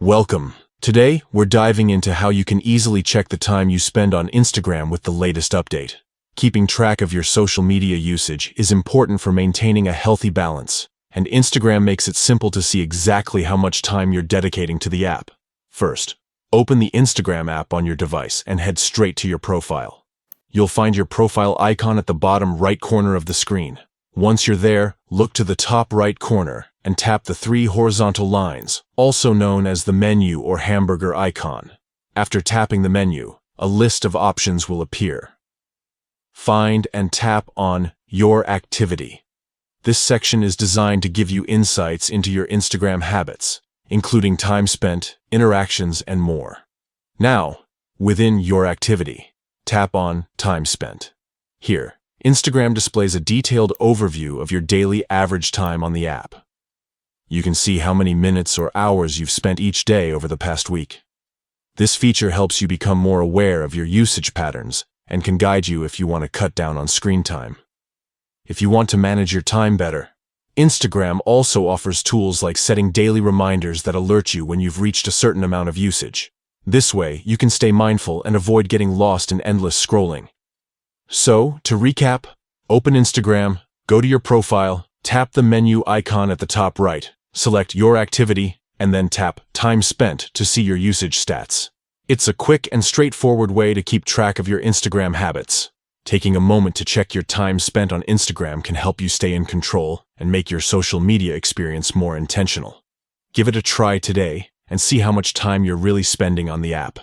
Welcome. Today, we're diving into how you can easily check the time you spend on Instagram with the latest update. Keeping track of your social media usage is important for maintaining a healthy balance, and Instagram makes it simple to see exactly how much time you're dedicating to the app. First, open the Instagram app on your device and head straight to your profile. You'll find your profile icon at the bottom right corner of the screen. Once you're there, look to the top right corner and tap the three horizontal lines, also known as the menu or hamburger icon. After tapping the menu, a list of options will appear. Find and tap on Your Activity. This section is designed to give you insights into your Instagram habits, including time spent, interactions, and more. Now, within Your Activity, tap on Time Spent. Here, Instagram displays a detailed overview of your daily average time on the app. You can see how many minutes or hours you've spent each day over the past week. This feature helps you become more aware of your usage patterns and can guide you if you want to cut down on screen time. If you want to manage your time better, Instagram also offers tools like setting daily reminders that alert you when you've reached a certain amount of usage. This way, you can stay mindful and avoid getting lost in endless scrolling. So, to recap, open Instagram, go to your profile, tap the menu icon at the top right, select Your Activity, and then tap Time Spent to see your usage stats. It's a quick and straightforward way to keep track of your Instagram habits. Taking a moment to check your time spent on Instagram can help you stay in control and make your social media experience more intentional. Give it a try today and see how much time you're really spending on the app.